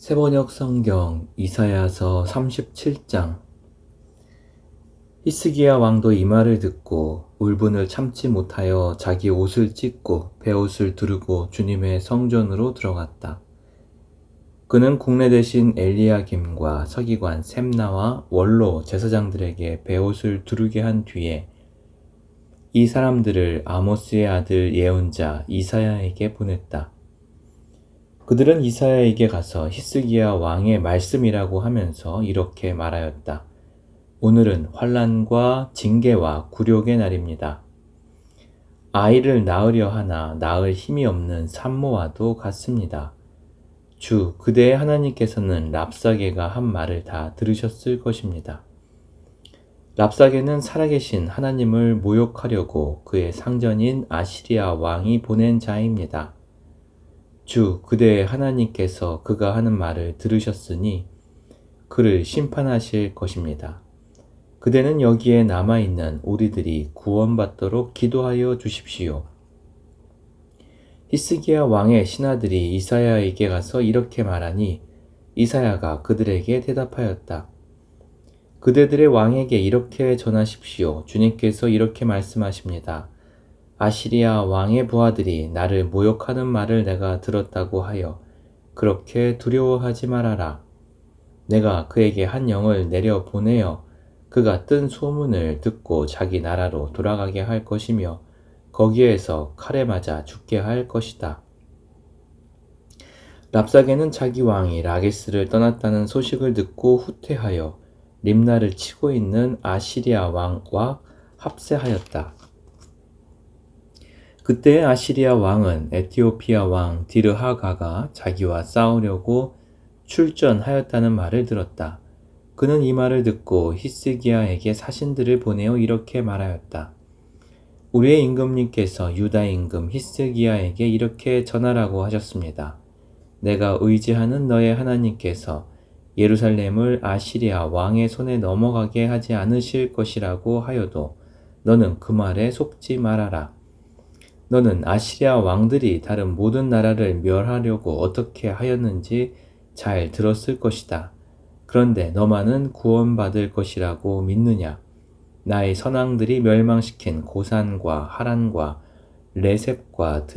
세번역 성경 이사야서 37장. 히스기야 왕도 이 말을 듣고 울분을 참지 못하여 자기 옷을 찢고 베옷을 두르고 주님의 성전으로 들어갔다. 그는 국내 대신 엘리야김과 서기관 셈나와 원로 제사장들에게 베옷을 두르게 한 뒤에 이 사람들을 아모스의 아들 예언자 이사야에게 보냈다. 그들은 이사야에게 가서 히스기야 왕의 말씀이라고 하면서 이렇게 말하였다. 오늘은 환난과 징계와 굴욕의 날입니다. 아이를 낳으려 하나 낳을 힘이 없는 산모와도 같습니다. 주 그대의 하나님께서는 랍사게가 한 말을 다 들으셨을 것입니다. 랍사게는 살아계신 하나님을 모욕하려고 그의 상전인 아시리아 왕이 보낸 자입니다. 주 그대의 하나님께서 그가 하는 말을 들으셨으니 그를 심판하실 것입니다. 그대는 여기에 남아있는 우리들이 구원받도록 기도하여 주십시오. 히스기야 왕의 신하들이 이사야에게 가서 이렇게 말하니 이사야가 그들에게 대답하였다. 그대들의 왕에게 이렇게 전하십시오. 주님께서 이렇게 말씀하십니다. 아시리아 왕의 부하들이 나를 모욕하는 말을 내가 들었다고 하여 그렇게 두려워하지 말아라. 내가 그에게 한 영을 내려 보내어 그가 뜬 소문을 듣고 자기 나라로 돌아가게 할 것이며 거기에서 칼에 맞아 죽게 할 것이다. 랍사게는 자기 왕이 라게스를 떠났다는 소식을 듣고 후퇴하여 림나를 치고 있는 아시리아 왕과 합세하였다. 그때 아시리아 왕은 에티오피아 왕 디르하가가 자기와 싸우려고 출전하였다는 말을 들었다. 그는 이 말을 듣고 히스기야에게 사신들을 보내어 이렇게 말하였다. 우리의 임금님께서 유다 임금 히스기야에게 이렇게 전하라고 하셨습니다. 내가 의지하는 너의 하나님께서 예루살렘을 아시리아 왕의 손에 넘어가게 하지 않으실 것이라고 하여도 너는 그 말에 속지 말아라. 너는 아시리아 왕들이 다른 모든 나라를 멸하려고 어떻게 하였는지 잘 들었을 것이다. 그런데 너만은 구원받을 것이라고 믿느냐? 나의 선왕들이 멸망시킨 고산과 하란과 레셉과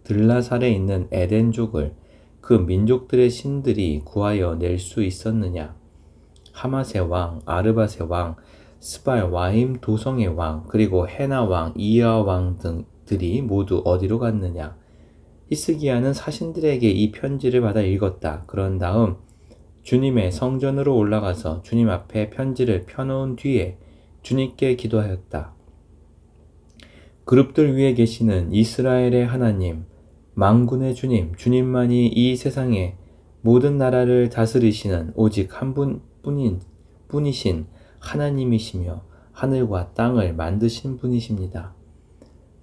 들라살에 있는 에덴족을 그 민족들의 신들이 구하여 낼 수 있었느냐? 하맛의 왕, 아르밧의 왕, 스발 와임 도성의 왕, 그리고 헤나 왕, 이아 왕 등들이 모두 어디로 갔느냐? 히스기야는 사신들에게 이 편지를 받아 읽었다. 그런 다음 주님의 성전으로 올라가서 주님 앞에 편지를 펴놓은 뒤에 주님께 기도하였다. 그룹들 위에 계시는 이스라엘의 하나님, 만군의 주님, 주님만이 이 세상의 모든 나라를 다스리시는 오직 한 분이신 하나님이시며 하늘과 땅을 만드신 분이십니다.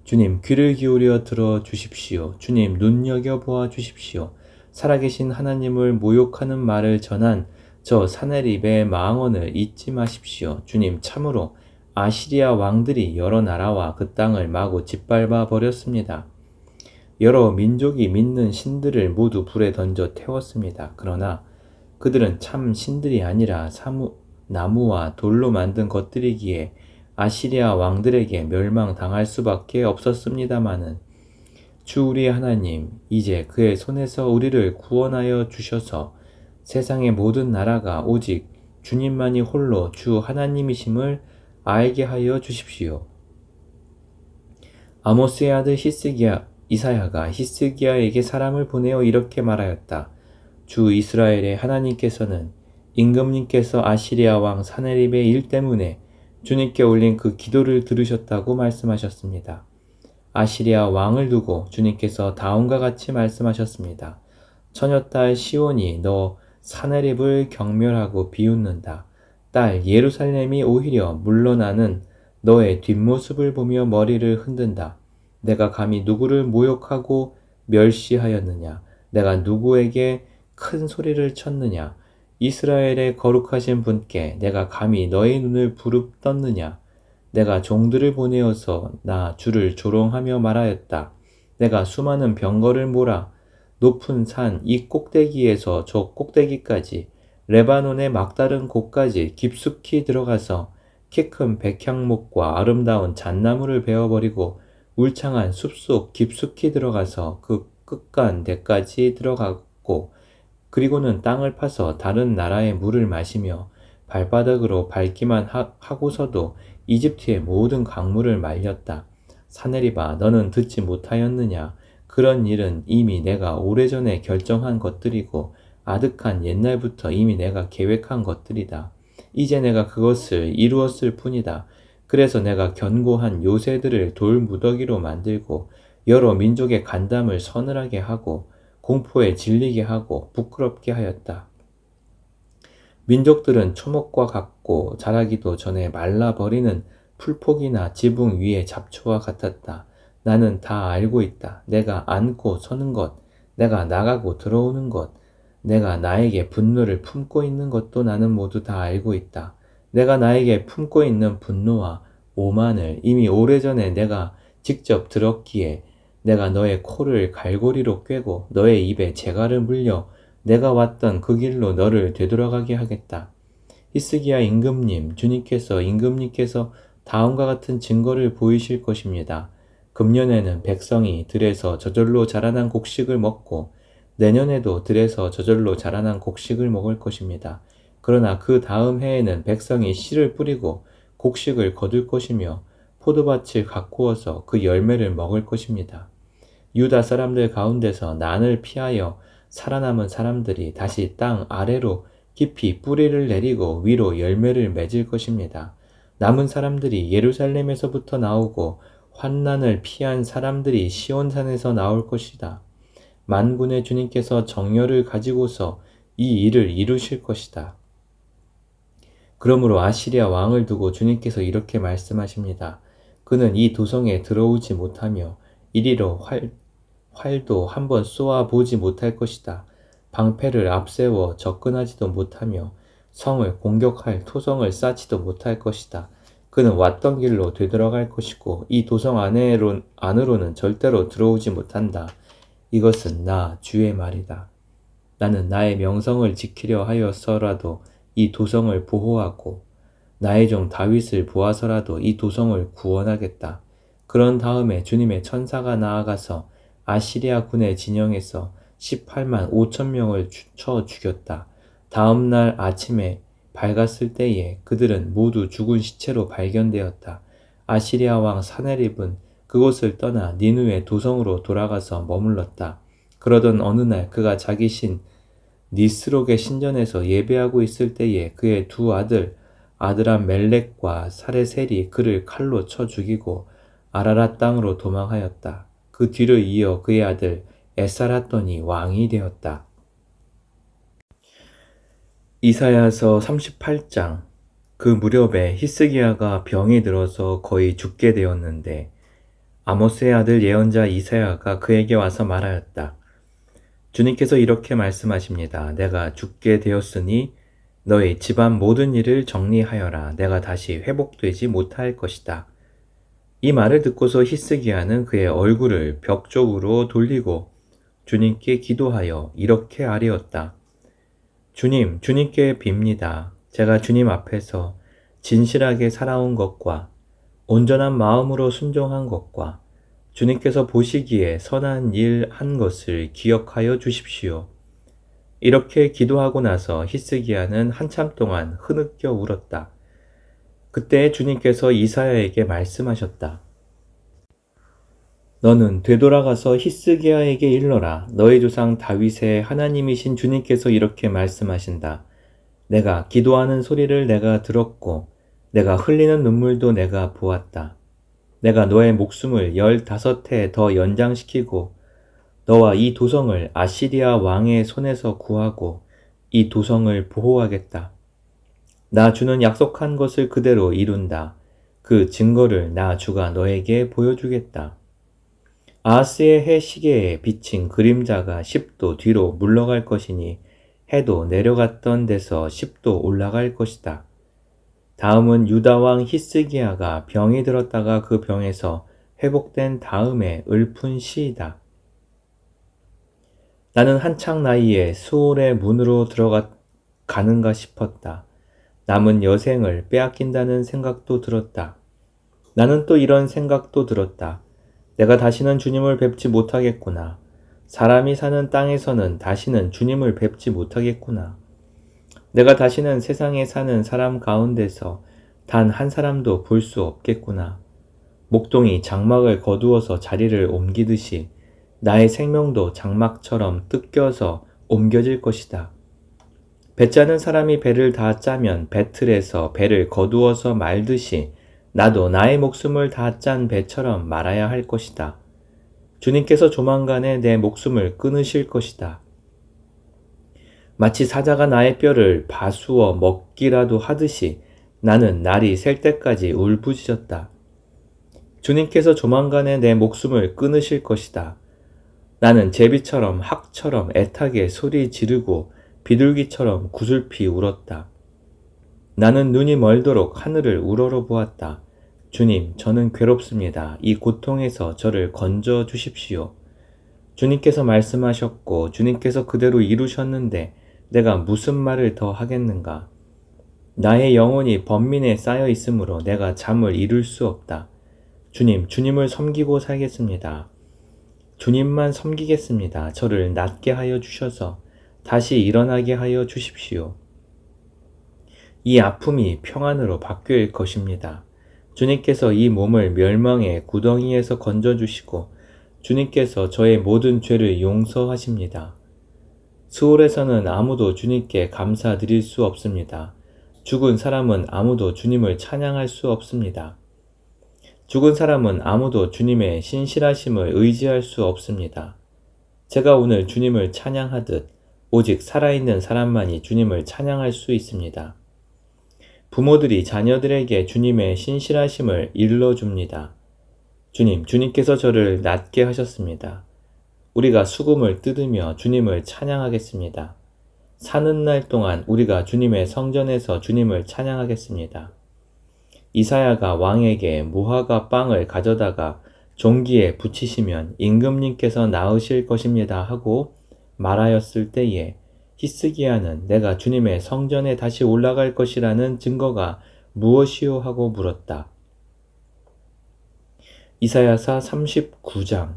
주님 귀를 기울여 들어 주십시오. 주님 눈여겨보아 주십시오. 살아계신 하나님을 모욕하는 말을 전한 저 사내립의 망언을 잊지 마십시오. 주님 참으로 아시리아 왕들이 여러 나라와 그 땅을 마구 짓밟아 버렸습니다. 여러 민족이 믿는 신들을 모두 불에 던져 태웠습니다. 그러나 그들은 참 신들이 아니라 나무와 돌로 만든 것들이기에 아시리아 왕들에게 멸망당할 수밖에 없었습니다마는 주 우리 하나님, 이제 그의 손에서 우리를 구원하여 주셔서 세상의 모든 나라가 오직 주님만이 홀로 주 하나님이심을 알게 하여 주십시오. 아모스의 아들 이사야가 히스기야에게 사람을 보내어 이렇게 말하였다. 주 이스라엘의 하나님께서는 임금님께서 아시리아 왕 사네립의 일 때문에 주님께 올린 그 기도를 들으셨다고 말씀하셨습니다. 아시리아 왕을 두고 주님께서 다음과 같이 말씀하셨습니다. 처녀딸 시온이 너 사네립을 경멸하고 비웃는다. 딸 예루살렘이 오히려 물러나는 너의 뒷모습을 보며 머리를 흔든다. 내가 감히 누구를 모욕하고 멸시하였느냐? 내가 누구에게 큰 소리를 쳤느냐? 이스라엘의 거룩하신 분께 내가 감히 너의 눈을 부릅떴느냐? 내가 종들을 보내어서 나 주를 조롱하며 말하였다. 내가 수많은 병거를 몰아 높은 산 이 꼭대기에서 저 꼭대기까지 레바논의 막다른 곳까지 깊숙이 들어가서 키 큰 백향목과 아름다운 잣나무를 베어버리고 울창한 숲속 깊숙이 들어가서 그 끝간대까지 들어갔고 그리고는 땅을 파서 다른 나라의 물을 마시며 발바닥으로 밟기만 하고서도 이집트의 모든 강물을 말렸다. 사내리바, 너는 듣지 못하였느냐? 그런 일은 이미 내가 오래전에 결정한 것들이고 아득한 옛날부터 이미 내가 계획한 것들이다. 이제 내가 그것을 이루었을 뿐이다. 그래서 내가 견고한 요새들을 돌무더기로 만들고 여러 민족의 간담을 서늘하게 하고 공포에 질리게 하고 부끄럽게 하였다. 민족들은 초목과 같고 자라기도 전에 말라버리는 풀포기나 지붕 위의 잡초와 같았다. 나는 다 알고 있다. 내가 앉고 서는 것, 내가 나가고 들어오는 것, 내가 나에게 분노를 품고 있는 것도 나는 모두 다 알고 있다. 내가 나에게 품고 있는 분노와 오만을 이미 오래전에 내가 직접 들었기에 내가 너의 코를 갈고리로 꿰고 너의 입에 재갈을 물려 내가 왔던 그 길로 너를 되돌아가게 하겠다. 히스기야 임금님께서 다음과 같은 증거를 보이실 것입니다. 금년에는 백성이 들에서 저절로 자라난 곡식을 먹고 내년에도 들에서 저절로 자라난 곡식을 먹을 것입니다. 그러나 그 다음 해에는 백성이 씨를 뿌리고 곡식을 거둘 것이며 포도밭을 가꾸어서 그 열매를 먹을 것입니다. 유다 사람들 가운데서 난을 피하여 살아남은 사람들이 다시 땅 아래로 깊이 뿌리를 내리고 위로 열매를 맺을 것입니다. 남은 사람들이 예루살렘에서부터 나오고 환난을 피한 사람들이 시온산에서 나올 것이다. 만군의 주님께서 정열을 가지고서 이 일을 이루실 것이다. 그러므로 아시리아 왕을 두고 주님께서 이렇게 말씀하십니다. 그는 이 도성에 들어오지 못하며 이리로 활도 한번 쏘아 보지 못할 것이다. 방패를 앞세워 접근하지도 못하며 성을 공격할 토성을 쌓지도 못할 것이다. 그는 왔던 길로 되돌아갈 것이고 이 도성 안으로는 절대로 들어오지 못한다. 이것은 나 주의 말이다. 나는 나의 명성을 지키려 하여서라도 이 도성을 보호하고 나의 종 다윗을 보아서라도 이 도성을 구원하겠다. 그런 다음에 주님의 천사가 나아가서 아시리아 군의 진영에서 18만 5천 명을 쳐 죽였다. 다음 날 아침에 밝았을 때에 그들은 모두 죽은 시체로 발견되었다. 아시리아 왕 사네립은 그곳을 떠나 니누의 도성으로 돌아가서 머물렀다. 그러던 어느 날 그가 자기 신 니스록의 신전에서 예배하고 있을 때에 그의 두 아드람 멜렉과 사레셀이 그를 칼로 쳐 죽이고 아라랏 땅으로 도망하였다. 그 뒤를 이어 그의 아들 에사라돈이 왕이 되었다. 이사야서 38장. 그 무렵에 히스기야가 병이 들어서 거의 죽게 되었는데 아모스의 아들 예언자 이사야가 그에게 와서 말하였다. 주님께서 이렇게 말씀하십니다. 내가 죽게 되었으니 너희 집안 모든 일을 정리하여라. 내가 다시 회복되지 못할 것이다. 이 말을 듣고서 히스기야는 그의 얼굴을 벽 쪽으로 돌리고 주님께 기도하여 이렇게 아뢰었다. 주님께 빕니다. 제가 주님 앞에서 진실하게 살아온 것과 온전한 마음으로 순종한 것과 주님께서 보시기에 선한 일 한 것을 기억하여 주십시오. 이렇게 기도하고 나서 히스기야는 한참 동안 흐느껴 울었다. 그때 주님께서 이사야에게 말씀하셨다. 너는 되돌아가서 히스기야에게 일러라. 너의 조상 다윗의 하나님이신 주님께서 이렇게 말씀하신다. 내가 기도하는 소리를 내가 들었고 내가 흘리는 눈물도 내가 보았다. 내가 너의 목숨을 15해 더 연장시키고 너와 이 도성을 아시리아 왕의 손에서 구하고 이 도성을 보호하겠다. 나 주는 약속한 것을 그대로 이룬다. 그 증거를 나 주가 너에게 보여주겠다. 아하스의 해 시계에 비친 그림자가 10도 뒤로 물러갈 것이니 해도 내려갔던 데서 10도 올라갈 것이다. 다음은 유다 왕 히스기야가 병이 들었다가 그 병에서 회복된 다음에 읊은 시이다. 나는 한창 나이에 수월의 문으로 가는가 싶었다. 남은 여생을 빼앗긴다는 생각도 들었다. 나는 또 이런 생각도 들었다. 내가 다시는 주님을 뵙지 못하겠구나. 사람이 사는 땅에서는 다시는 주님을 뵙지 못하겠구나. 내가 다시는 세상에 사는 사람 가운데서 단 한 사람도 볼 수 없겠구나. 목동이 장막을 거두어서 자리를 옮기듯이 나의 생명도 장막처럼 뜯겨서 옮겨질 것이다. 배 짜는 사람이 배를 다 짜면 배틀에서 배를 거두어서 말듯이 나도 나의 목숨을 다 짠 배처럼 말아야 할 것이다. 주님께서 조만간에 내 목숨을 끊으실 것이다. 마치 사자가 나의 뼈를 파수어 먹기라도 하듯이 나는 날이 셀 때까지 울부짖었다. 주님께서 조만간에 내 목숨을 끊으실 것이다. 나는 제비처럼 학처럼 애타게 소리 지르고 비둘기처럼 구슬피 울었다. 나는 눈이 멀도록 하늘을 우러러 보았다. 주님, 저는 괴롭습니다. 이 고통에서 저를 건져 주십시오. 주님께서 말씀하셨고 주님께서 그대로 이루셨는데 내가 무슨 말을 더 하겠는가? 나의 영혼이 번민에 쌓여 있으므로 내가 잠을 이룰 수 없다. 주님, 주님을 섬기고 살겠습니다. 주님만 섬기겠습니다. 저를 낫게 하여 주셔서 다시 일어나게 하여 주십시오. 이 아픔이 평안으로 바뀔 것입니다. 주님께서 이 몸을 멸망의 구덩이에서 건져주시고 주님께서 저의 모든 죄를 용서하십니다. 수월에서는 아무도 주님께 감사드릴 수 없습니다. 죽은 사람은 아무도 주님을 찬양할 수 없습니다. 죽은 사람은 아무도 주님의 신실하심을 의지할 수 없습니다. 제가 오늘 주님을 찬양하듯 오직 살아있는 사람만이 주님을 찬양할 수 있습니다. 부모들이 자녀들에게 주님의 신실하심을 일러줍니다. 주님께서 저를 낫게 하셨습니다. 우리가 수금을 뜯으며 주님을 찬양하겠습니다. 사는 날 동안 우리가 주님의 성전에서 주님을 찬양하겠습니다. 이사야가 왕에게 무화과 빵을 가져다가 종기에 붙이시면 임금님께서 나으실 것입니다 하고 말하였을 때에 히스기야는 내가 주님의 성전에 다시 올라갈 것이라는 증거가 무엇이요 하고 물었다. 이사야서 39장.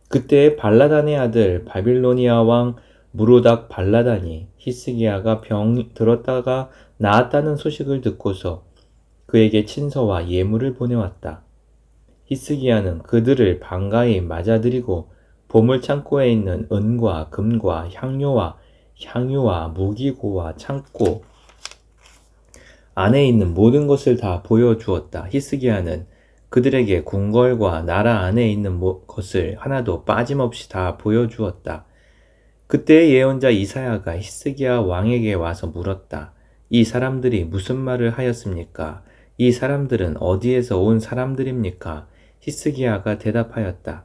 그때 발라단의 아들 바빌로니아 왕 무로닥 발라단이 히스기야가 병 들었다가 나았다는 소식을 듣고서 그에게 친서와 예물을 보내왔다. 히스기야는 그들을 반가이 맞아들이고 보물창고에 있는 은과 금과 향유와 무기고와 창고 안에 있는 모든 것을 다 보여주었다. 히스기야는 그들에게 궁궐과 나라 안에 있는 것을 하나도 빠짐없이 다 보여주었다. 그때 예언자 이사야가 히스기야 왕에게 와서 물었다. 이 사람들이 무슨 말을 하였습니까? 이 사람들은 어디에서 온 사람들입니까? 히스기야가 대답하였다.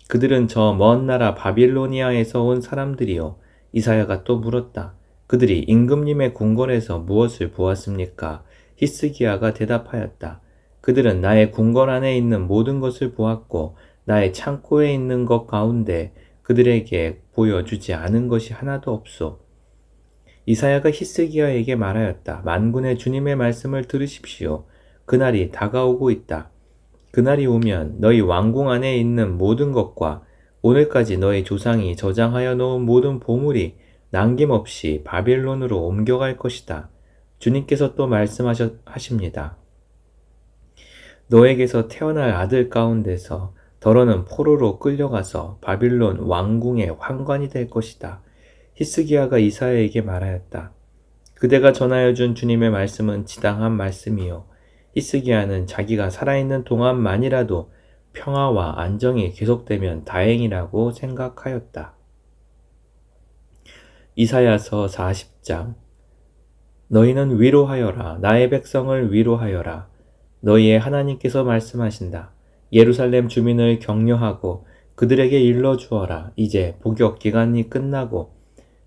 그들은 저 먼 나라 바빌로니아에서 온 사람들이요. 이사야가 또 물었다. 그들이 임금님의 궁궐에서 무엇을 보았습니까? 히스기야가 대답하였다. 그들은 나의 궁궐 안에 있는 모든 것을 보았고 나의 창고에 있는 것 가운데 그들에게 보여주지 않은 것이 하나도 없소. 이사야가 히스기야에게 말하였다. 만군의 주님의 말씀을 들으십시오. 그날이 다가오고 있다. 그날이 오면 너희 왕궁 안에 있는 모든 것과 오늘까지 너희 조상이 저장하여 놓은 모든 보물이 남김없이 바빌론으로 옮겨갈 것이다. 주님께서 또 말씀하십니다. 너에게서 태어날 아들 가운데서 더러는 포로로 끌려가서 바빌론 왕궁의 환관이 될 것이다. 히스기야가 이사야에게 말하였다. 그대가 전하여 준 주님의 말씀은 지당한 말씀이요. 히스기야는 자기가 살아있는 동안만이라도 평화와 안정이 계속되면 다행이라고 생각하였다. 이사야서 40장. 너희는 위로하여라. 나의 백성을 위로하여라. 너희의 하나님께서 말씀하신다. 예루살렘 주민을 격려하고 그들에게 일러주어라. 이제 복역 기간이 끝나고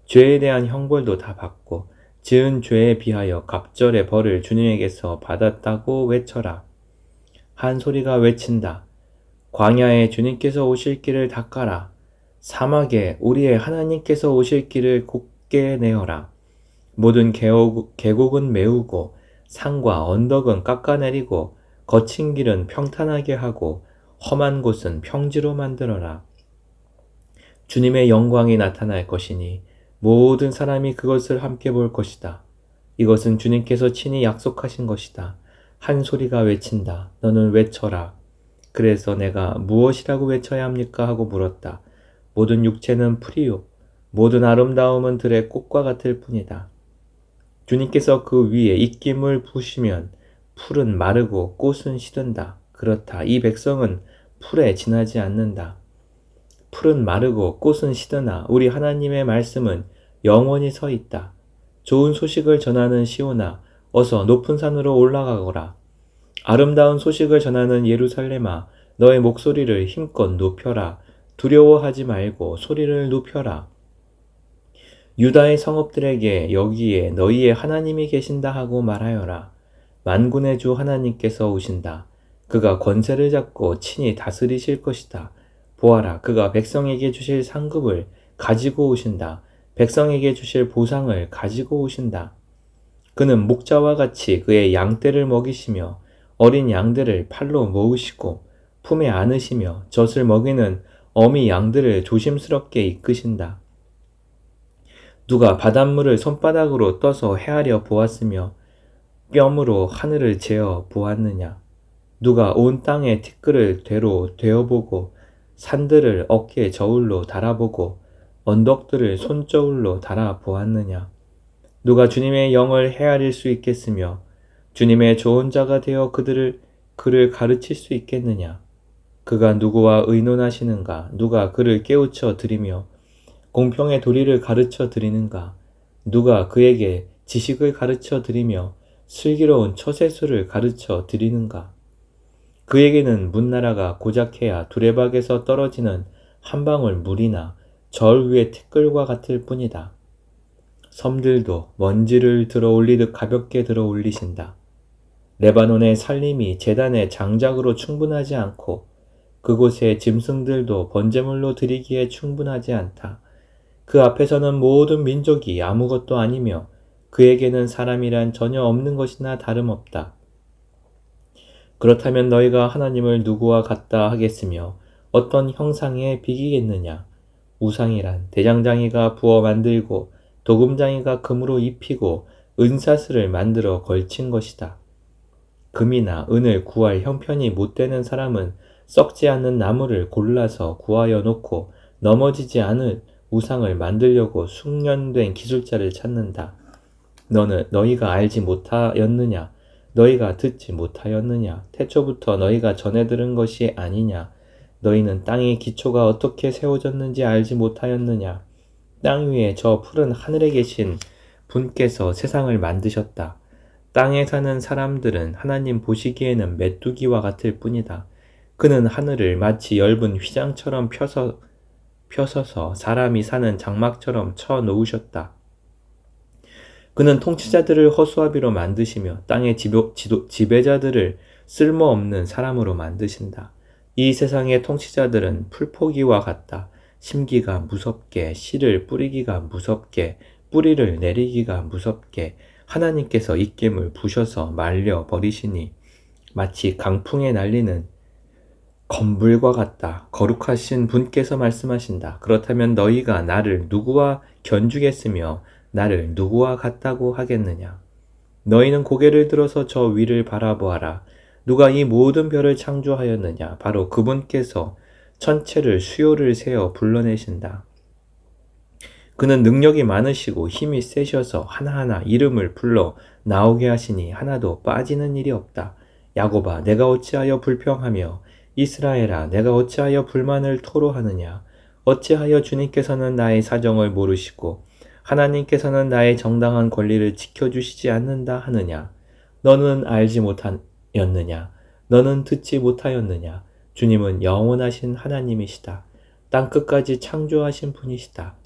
죄에 대한 형벌도 다 받고 지은 죄에 비하여 갑절의 벌을 주님에게서 받았다고 외쳐라. 한 소리가 외친다. 광야에 주님께서 오실 길을 닦아라. 사막에 우리의 하나님께서 오실 길을 곧게 내어라. 모든 계곡은 메우고 산과 언덕은 깎아내리고 거친 길은 평탄하게 하고 험한 곳은 평지로 만들어라. 주님의 영광이 나타날 것이니 모든 사람이 그것을 함께 볼 것이다. 이것은 주님께서 친히 약속하신 것이다. 한 소리가 외친다. 너는 외쳐라. 그래서 내가 무엇이라고 외쳐야 합니까? 하고 물었다. 모든 육체는 풀이요. 모든 아름다움은 들의 꽃과 같을 뿐이다. 주님께서 그 위에 입김을 부시면 풀은 마르고 꽃은 시든다. 그렇다. 이 백성은 풀에 지나지 않는다. 풀은 마르고 꽃은 시드나 우리 하나님의 말씀은 영원히 서 있다. 좋은 소식을 전하는 시온아, 어서 높은 산으로 올라가거라. 아름다운 소식을 전하는 예루살렘아, 너의 목소리를 힘껏 높여라. 두려워하지 말고 소리를 높여라. 유다의 성읍들에게 여기에 너희의 하나님이 계신다 하고 말하여라. 만군의 주 하나님께서 오신다. 그가 권세를 잡고 친히 다스리실 것이다. 보아라, 그가 백성에게 주실 상급을 가지고 오신다. 백성에게 주실 보상을 가지고 오신다. 그는 목자와 같이 그의 양떼를 먹이시며 어린 양들을 팔로 모으시고 품에 안으시며 젖을 먹이는 어미 양들을 조심스럽게 이끄신다. 누가 바닷물을 손바닥으로 떠서 헤아려 보았으며 뼘으로 하늘을 재어 보았느냐? 누가 온 땅의 티끌을 되로 되어보고 산들을 어깨 저울로 달아보고 언덕들을 손저울로 달아보았느냐? 누가 주님의 영을 헤아릴 수 있겠으며 주님의 좋은 자가 되어 그를 가르칠 수 있겠느냐? 그가 누구와 의논하시는가? 누가 그를 깨우쳐 드리며 공평의 도리를 가르쳐 드리는가? 누가 그에게 지식을 가르쳐 드리며 슬기로운 처세술을 가르쳐 드리는가? 그에게는 문나라가 고작해야 두레박에서 떨어지는 한 방울 물이나 절 위의 티끌과 같을 뿐이다. 섬들도 먼지를 들어 올리듯 가볍게 들어 올리신다. 레바논의 살림이 제단의 장작으로 충분하지 않고 그곳의 짐승들도 번제물로 드리기에 충분하지 않다. 그 앞에서는 모든 민족이 아무것도 아니며 그에게는 사람이란 전혀 없는 것이나 다름없다. 그렇다면 너희가 하나님을 누구와 같다 하겠으며 어떤 형상에 비기겠느냐? 우상이란 대장장이가 부어 만들고 도금장이가 금으로 입히고 은사슬을 만들어 걸친 것이다. 금이나 은을 구할 형편이 못 되는 사람은 썩지 않는 나무를 골라서 구하여 놓고 넘어지지 않을 우상을 만들려고 숙련된 기술자를 찾는다. 너희가 알지 못하였느냐? 너희가 듣지 못하였느냐? 태초부터 너희가 전해 들은 것이 아니냐? 너희는 땅의 기초가 어떻게 세워졌는지 알지 못하였느냐? 땅 위에 저 푸른 하늘에 계신 분께서 세상을 만드셨다. 땅에 사는 사람들은 하나님 보시기에는 메뚜기와 같을 뿐이다. 그는 하늘을 마치 엷은 휘장처럼 펴서서 사람이 사는 장막처럼 쳐 놓으셨다. 그는 통치자들을 허수아비로 만드시며 땅의 지배자들을 쓸모없는 사람으로 만드신다. 이 세상의 통치자들은 풀포기와 같다. 심기가 무섭게, 씨를 뿌리기가 무섭게, 뿌리를 내리기가 무섭게 하나님께서 입김을 부셔서 말려 버리시니 마치 강풍에 날리는 검불과 같다. 거룩하신 분께서 말씀하신다. 그렇다면 너희가 나를 누구와 견주겠으며 나를 누구와 같다고 하겠느냐? 너희는 고개를 들어서 저 위를 바라보아라. 누가 이 모든 별을 창조하였느냐? 바로 그분께서 천체를 수요를 세어 불러내신다. 그는 능력이 많으시고 힘이 세셔서 하나하나 이름을 불러 나오게 하시니 하나도 빠지는 일이 없다. 야곱아, 내가 어찌하여 불평하며 이스라엘아, 내가 어찌하여 불만을 토로하느냐? 어찌하여 주님께서는 나의 사정을 모르시고 하나님께서는 나의 정당한 권리를 지켜주시지 않는다 하느냐? 너는 알지 못하였느냐? 너는 듣지 못하였느냐? 주님은 영원하신 하나님이시다. 땅끝까지 창조하신 분이시다.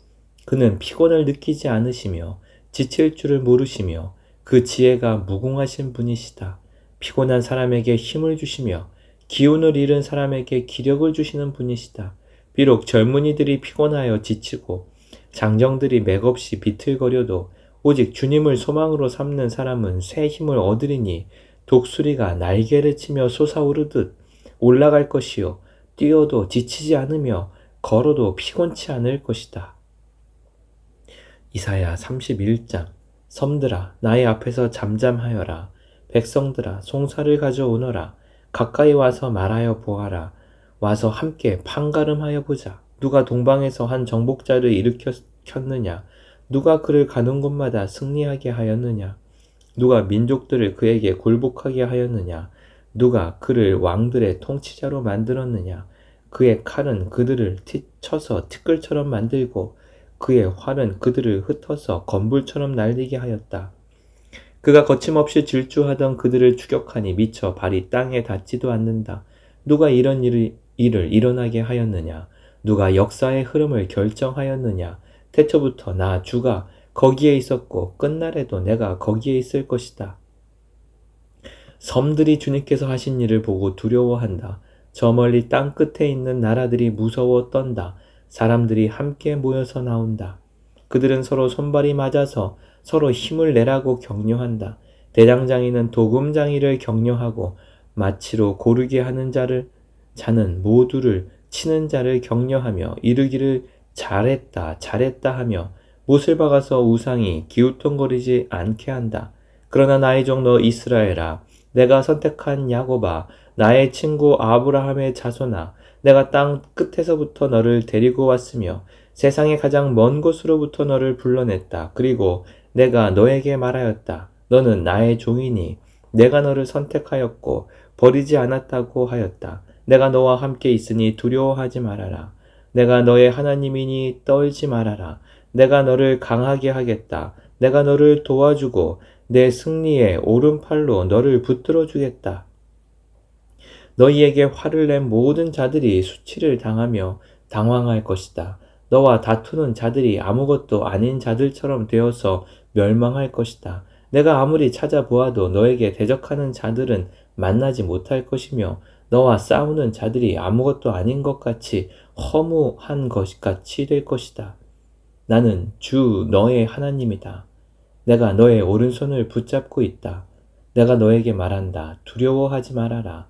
그는 피곤을 느끼지 않으시며 지칠 줄을 모르시며 그 지혜가 무궁하신 분이시다. 피곤한 사람에게 힘을 주시며 기운을 잃은 사람에게 기력을 주시는 분이시다. 비록 젊은이들이 피곤하여 지치고 장정들이 맥없이 비틀거려도 오직 주님을 소망으로 삼는 사람은 새 힘을 얻으리니 독수리가 날개를 치며 솟아오르듯 올라갈 것이요 뛰어도 지치지 않으며 걸어도 피곤치 않을 것이다. 이사야 31장 섬들아 나의 앞에서 잠잠하여라. 백성들아 송사를 가져오너라. 가까이 와서 말하여 보아라. 와서 함께 판가름하여 보자. 누가 동방에서 한 정복자를 일으켰느냐? 누가 그를 가는 곳마다 승리하게 하였느냐? 누가 민족들을 그에게 굴복하게 하였느냐? 누가 그를 왕들의 통치자로 만들었느냐? 그의 칼은 그들을 쳐서 티끌처럼 만들고 그의 활은 그들을 흩어서 건불처럼 날리게 하였다. 그가 거침없이 질주하던 그들을 추격하니 미쳐 발이 땅에 닿지도 않는다. 누가 이런 일을 일어나게 하였느냐? 누가 역사의 흐름을 결정하였느냐? 태초부터 나 주가 거기에 있었고 끝날에도 내가 거기에 있을 것이다. 섬들이 주님께서 하신 일을 보고 두려워한다. 저 멀리 땅 끝에 있는 나라들이 무서워 떤다. 사람들이 함께 모여서 나온다. 그들은 서로 손발이 맞아서 서로 힘을 내라고 격려한다. 대장장이는 도금장이를 격려하고 마치로 고르게 하는 자는 모두를 치는 자를 격려하며 이르기를 잘했다 잘했다 하며 못을 박아서 우상이 기우뚱거리지 않게 한다. 그러나 나의 종너 이스라엘아 내가 선택한 야곱아 나의 친구 아브라함의 자손아 내가 땅 끝에서부터 너를 데리고 왔으며 세상의 가장 먼 곳으로부터 너를 불러냈다. 그리고 내가 너에게 말하였다. 너는 나의 종이니 내가 너를 선택하였고 버리지 않았다고 하였다. 내가 너와 함께 있으니 두려워하지 말아라. 내가 너의 하나님이니 떨지 말아라. 내가 너를 강하게 하겠다. 내가 너를 도와주고 내 승리의 오른팔로 너를 붙들어 주겠다. 너희에게 화를 낸 모든 자들이 수치를 당하며 당황할 것이다. 너와 다투는 자들이 아무것도 아닌 자들처럼 되어서 멸망할 것이다. 내가 아무리 찾아보아도 너에게 대적하는 자들은 만나지 못할 것이며 너와 싸우는 자들이 아무것도 아닌 것 같이 허무한 것 같이 될 것이다. 나는 주 너의 하나님이다. 내가 너의 오른손을 붙잡고 있다. 내가 너에게 말한다. 두려워하지 말아라.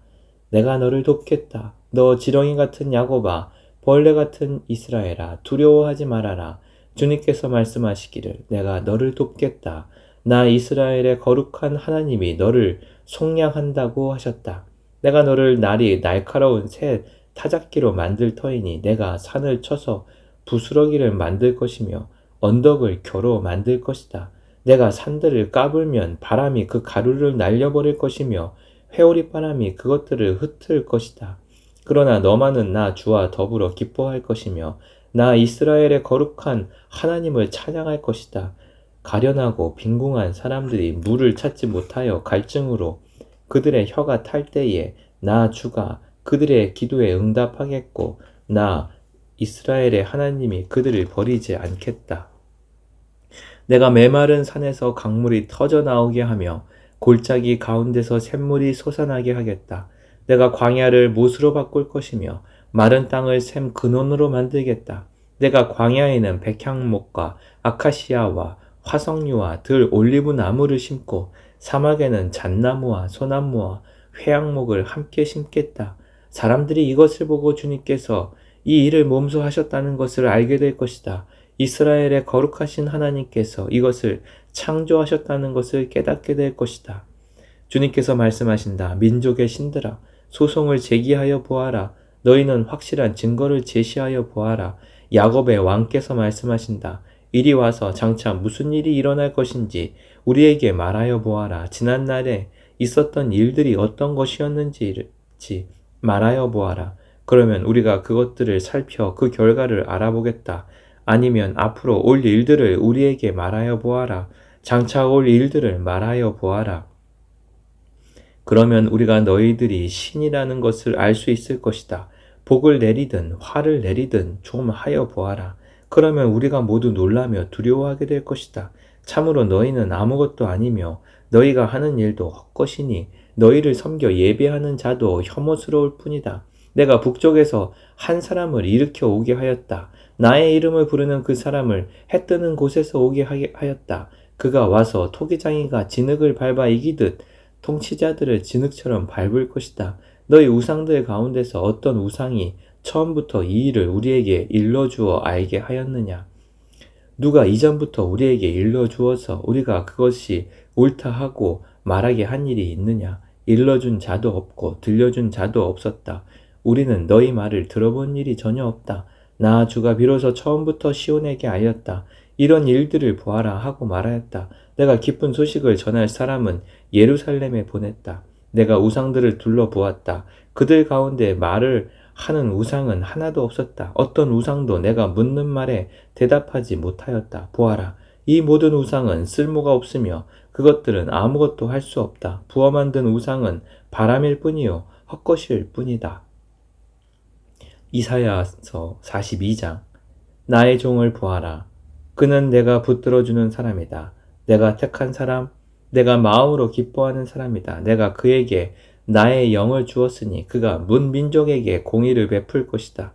내가 너를 돕겠다. 너 지렁이 같은 야곱아, 벌레 같은 이스라엘아, 두려워하지 말아라. 주님께서 말씀하시기를 내가 너를 돕겠다. 나 이스라엘의 거룩한 하나님이 너를 속량한다고 하셨다. 내가 너를 날이 날카로운 새 타작기로 만들 터이니 내가 산을 쳐서 부스러기를 만들 것이며 언덕을 겨로 만들 것이다. 내가 산들을 까불면 바람이 그 가루를 날려버릴 것이며 회오리 바람이 그것들을 흩을 것이다. 그러나 너만은 나 주와 더불어 기뻐할 것이며 나 이스라엘의 거룩한 하나님을 찬양할 것이다. 가련하고 빈궁한 사람들이 물을 찾지 못하여 갈증으로 그들의 혀가 탈 때에 나 주가 그들의 기도에 응답하겠고 나 이스라엘의 하나님이 그들을 버리지 않겠다. 내가 메마른 산에서 강물이 터져 나오게 하며 골짜기 가운데서 샘물이 솟아나게 하겠다. 내가 광야를 못으로 바꿀 것이며 마른 땅을 샘 근원으로 만들겠다. 내가 광야에는 백향목과 아카시아와 화석류와 들 올리브 나무를 심고 사막에는 잣나무와 소나무와 회양목을 함께 심겠다. 사람들이 이것을 보고 주님께서 이 일을 몸소 하셨다는 것을 알게 될 것이다. 이스라엘의 거룩하신 하나님께서 이것을 창조하셨다는 것을 깨닫게 될 것이다. 주님께서 말씀하신다. 민족의 신들아, 소송을 제기하여 보아라. 너희는 확실한 증거를 제시하여 보아라. 야곱의 왕께서 말씀하신다. 이리 와서 장차 무슨 일이 일어날 것인지 우리에게 말하여 보아라. 지난날에 있었던 일들이 어떤 것이었는지 말하여 보아라. 그러면 우리가 그것들을 살펴 그 결과를 알아보겠다. 아니면 앞으로 올 일들을 우리에게 말하여 보아라. 장차 올 일들을 말하여 보아라. 그러면 우리가 너희들이 신이라는 것을 알 수 있을 것이다. 복을 내리든 화를 내리든 좀 하여 보아라. 그러면 우리가 모두 놀라며 두려워하게 될 것이다. 참으로 너희는 아무것도 아니며 너희가 하는 일도 헛것이니 너희를 섬겨 예배하는 자도 혐오스러울 뿐이다. 내가 북쪽에서 한 사람을 일으켜 오게 하였다. 나의 이름을 부르는 그 사람을 해 뜨는 곳에서 오게 하였다. 그가 와서 토기장이가 진흙을 밟아 이기듯 통치자들을 진흙처럼 밟을 것이다. 너희 우상들 가운데서 어떤 우상이 처음부터 이 일을 우리에게 일러주어 알게 하였느냐? 누가 이전부터 우리에게 일러주어서 우리가 그것이 옳다 하고 말하게 한 일이 있느냐? 일러준 자도 없고 들려준 자도 없었다. 우리는 너희 말을 들어본 일이 전혀 없다. 나 주가 비로소 처음부터 시온에게 알렸다. 이런 일들을 보아라 하고 말하였다. 내가 기쁜 소식을 전할 사람은 예루살렘에 보냈다. 내가 우상들을 둘러보았다. 그들 가운데 말을 하는 우상은 하나도 없었다. 어떤 우상도 내가 묻는 말에 대답하지 못하였다. 보아라. 이 모든 우상은 쓸모가 없으며 그것들은 아무것도 할 수 없다. 부어 만든 우상은 바람일 뿐이요 헛것일 뿐이다. 이사야서 42장. 나의 종을 보아라. 그는 내가 붙들어주는 사람이다. 내가 택한 사람, 내가 마음으로 기뻐하는 사람이다. 내가 그에게 나의 영을 주었으니 그가 문 민족에게 공의를 베풀 것이다.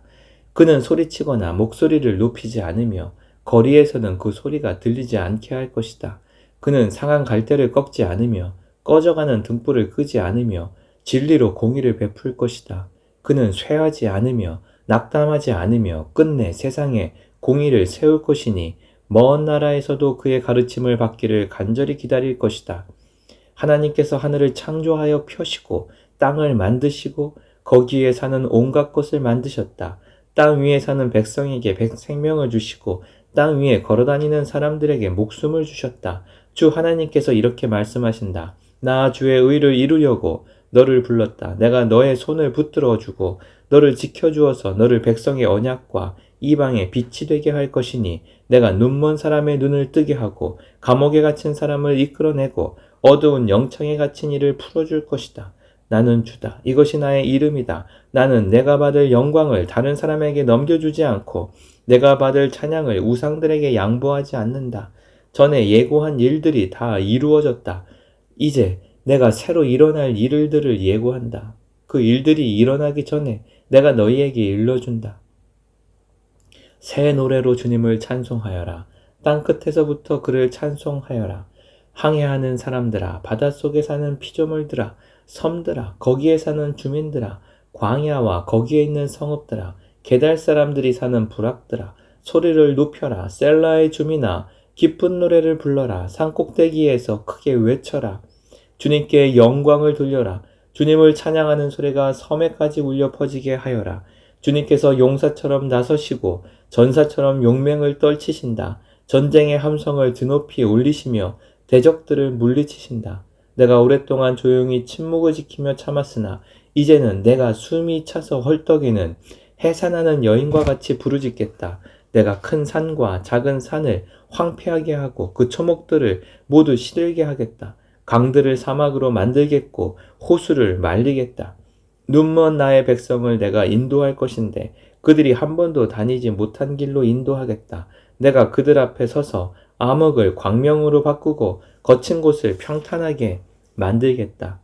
그는 소리치거나 목소리를 높이지 않으며 거리에서는 그 소리가 들리지 않게 할 것이다. 그는 상한 갈대를 꺾지 않으며 꺼져가는 등불을 끄지 않으며 진리로 공의를 베풀 것이다. 그는 쇠하지 않으며 낙담하지 않으며 끝내 세상에 공의를 세울 것이니 먼 나라에서도 그의 가르침을 받기를 간절히 기다릴 것이다. 하나님께서 하늘을 창조하여 펴시고 땅을 만드시고 거기에 사는 온갖 것을 만드셨다. 땅 위에 사는 백성에게 생명을 주시고 땅 위에 걸어다니는 사람들에게 목숨을 주셨다. 주 하나님께서 이렇게 말씀하신다. 나 주의 의를 이루려고 너를 불렀다. 내가 너의 손을 붙들어 주고 너를 지켜주어서 너를 백성의 언약과 이방의 빛이 되게 할 것이니 내가 눈먼 사람의 눈을 뜨게 하고 감옥에 갇힌 사람을 이끌어내고 어두운 영창에 갇힌 이를 풀어줄 것이다. 나는 주다. 이것이 나의 이름이다. 나는 내가 받을 영광을 다른 사람에게 넘겨주지 않고 내가 받을 찬양을 우상들에게 양보하지 않는다. 전에 예고한 일들이 다 이루어졌다. 이제 내가 새로 일어날 일들을 예고한다. 그 일들이 일어나기 전에 내가 너희에게 일러준다. 새 노래로 주님을 찬송하여라. 땅끝에서부터 그를 찬송하여라. 항해하는 사람들아, 바닷속에 사는 피조물들아, 섬들아, 거기에 사는 주민들아, 광야와 거기에 있는 성읍들아, 게달 사람들이 사는 부락들아, 소리를 높여라. 셀라의 주민아, 기쁜 노래를 불러라. 산꼭대기에서 크게 외쳐라. 주님께 영광을 돌려라. 주님을 찬양하는 소리가 섬에까지 울려 퍼지게 하여라. 주님께서 용사처럼 나서시고 전사처럼 용맹을 떨치신다. 전쟁의 함성을 드높이 울리시며 대적들을 물리치신다. 내가 오랫동안 조용히 침묵을 지키며 참았으나 이제는 내가 숨이 차서 헐떡이는 해산하는 여인과 같이 부르짖겠다. 내가 큰 산과 작은 산을 황폐하게 하고 그 초목들을 모두 시들게 하겠다. 강들을 사막으로 만들겠고 호수를 말리겠다. 눈먼 나의 백성을 내가 인도할 것인데 그들이 한 번도 다니지 못한 길로 인도하겠다. 내가 그들 앞에 서서 암흑을 광명으로 바꾸고 거친 곳을 평탄하게 만들겠다.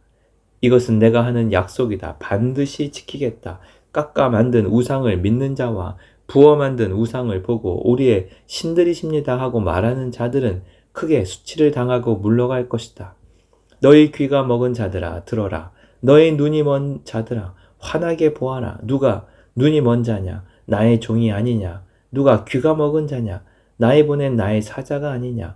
이것은 내가 하는 약속이다. 반드시 지키겠다. 깎아 만든 우상을 믿는 자와 부어 만든 우상을 보고 우리의 신들이십니다 하고 말하는 자들은 크게 수치를 당하고 물러갈 것이다. 너희 귀가 먹은 자들아 들어라. 너희 눈이 먼 자들아 환하게 보아라. 누가 눈이 먼 자냐? 나의 종이 아니냐? 누가 귀가 먹은 자냐? 나의 보낸 나의 사자가 아니냐?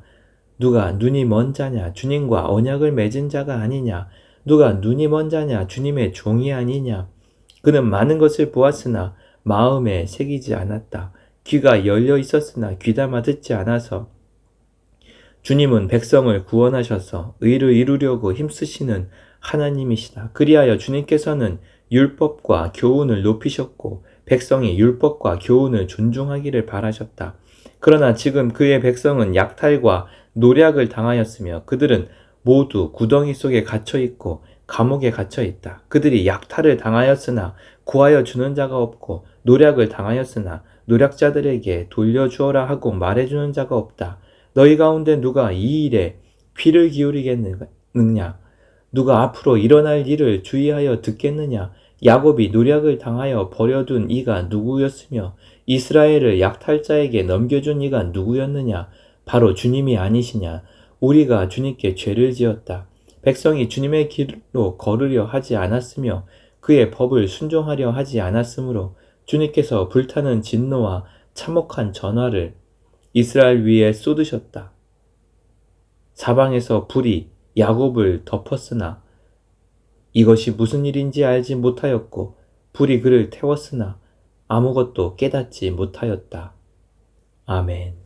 누가 눈이 먼 자냐? 주님과 언약을 맺은 자가 아니냐? 누가 눈이 먼 자냐? 주님의 종이 아니냐? 그는 많은 것을 보았으나 마음에 새기지 않았다. 귀가 열려 있었으나 귀담아 듣지 않아서 주님은 백성을 구원하셔서 의를 이루려고 힘쓰시는 하나님이시다. 그리하여 주님께서는 율법과 교훈을 높이셨고 백성이 율법과 교훈을 존중하기를 바라셨다. 그러나 지금 그의 백성은 약탈과 노략을 당하였으며 그들은 모두 구덩이 속에 갇혀 있고 감옥에 갇혀 있다. 그들이 약탈을 당하였으나 구하여 주는 자가 없고 노략을 당하였으나 노략자들에게 돌려주어라 하고 말해주는 자가 없다. 너희 가운데 누가 이 일에 귀를 기울이겠느냐? 누가 앞으로 일어날 일을 주의하여 듣겠느냐? 야곱이 노략을 당하여 버려둔 이가 누구였으며 이스라엘을 약탈자에게 넘겨준 이가 누구였느냐? 바로 주님이 아니시냐? 우리가 주님께 죄를 지었다. 백성이 주님의 길로 걸으려 하지 않았으며 그의 법을 순종하려 하지 않았으므로 주님께서 불타는 진노와 참혹한 전화를 이스라엘 위에 쏟으셨다. 사방에서 불이 야곱을 덮었으나 이것이 무슨 일인지 알지 못하였고 불이 그를 태웠으나 아무것도 깨닫지 못하였다. 아멘.